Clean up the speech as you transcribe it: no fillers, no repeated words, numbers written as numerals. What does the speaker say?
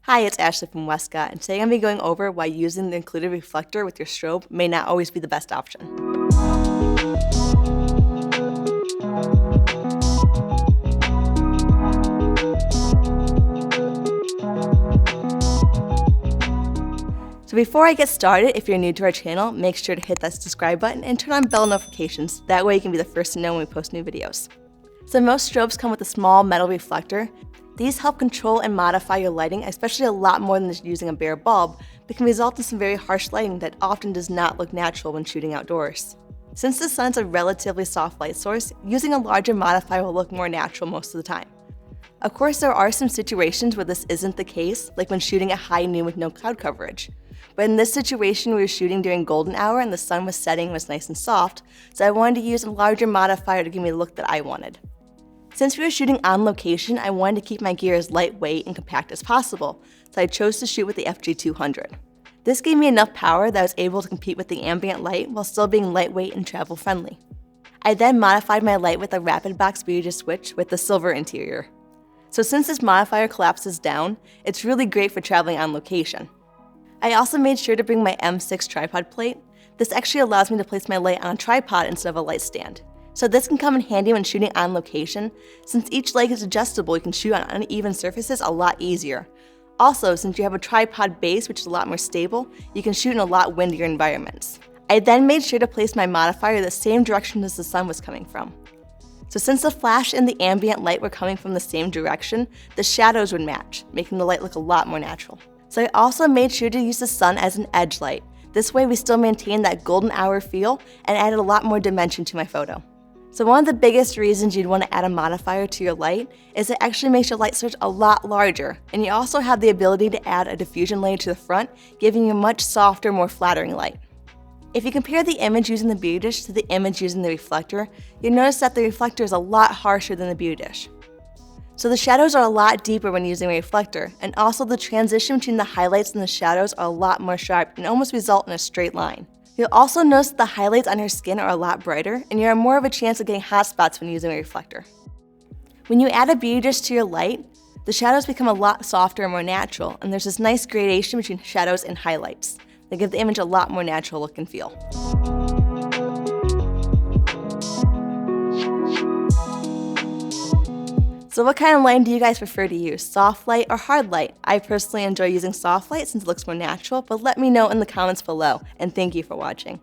Hi, it's Ashley from Westcott, and today I'm going to be going over why using the included reflector with your strobe may not always be the best option. So before I get started, if you're new to our channel, make sure to hit that subscribe button and turn on bell notifications. That way you can be the first to know when we post new videos. So most strobes come with a small metal reflector. These help control and modify your lighting, especially a lot more than just using a bare bulb, but can result in some very harsh lighting that often does not look natural when shooting outdoors. Since the sun's a relatively soft light source, using a larger modifier will look more natural most of the time. Of course, there are some situations where this isn't the case, like when shooting at high noon with no cloud coverage. But in this situation, we were shooting during golden hour and the sun was setting and was nice and soft, so I wanted to use a larger modifier to give me the look that I wanted. Since we were shooting on location, I wanted to keep my gear as lightweight and compact as possible, so I chose to shoot with the FJ200. This gave me enough power that I was able to compete with the ambient light while still being lightweight and travel friendly. I then modified my light with a rapid box beauty switch with the silver interior. So since this modifier collapses down, it's really great for traveling on location. I also made sure to bring my M6 tripod plate. This actually allows me to place my light on a tripod instead of a light stand. So this can come in handy when shooting on location. Since each leg is adjustable, you can shoot on uneven surfaces a lot easier. Also, since you have a tripod base, which is a lot more stable, you can shoot in a lot windier environments. I then made sure to place my modifier the same direction as the sun was coming from. So since the flash and the ambient light were coming from the same direction, the shadows would match, making the light look a lot more natural. So I also made sure to use the sun as an edge light. This way we still maintain that golden hour feel and added a lot more dimension to my photo. So one of the biggest reasons you'd want to add a modifier to your light is it actually makes your light source a lot larger, and you also have the ability to add a diffusion layer to the front, giving you a much softer, more flattering light. If you compare the image using the beauty dish to the image using the reflector, you'll notice that the reflector is a lot harsher than the beauty dish. So the shadows are a lot deeper when using a reflector, and also the transition between the highlights and the shadows are a lot more sharp and almost result in a straight line. You'll also notice that the highlights on your skin are a lot brighter, and you have more of a chance of getting hot spots when using a reflector. When you add a beauty dish to your light, the shadows become a lot softer and more natural, and there's this nice gradation between shadows and highlights. They give the image a lot more natural look and feel. So what kind of lighting do you guys prefer to use, soft light or hard light? I personally enjoy using soft light since it looks more natural, but let me know in the comments below, and thank you for watching.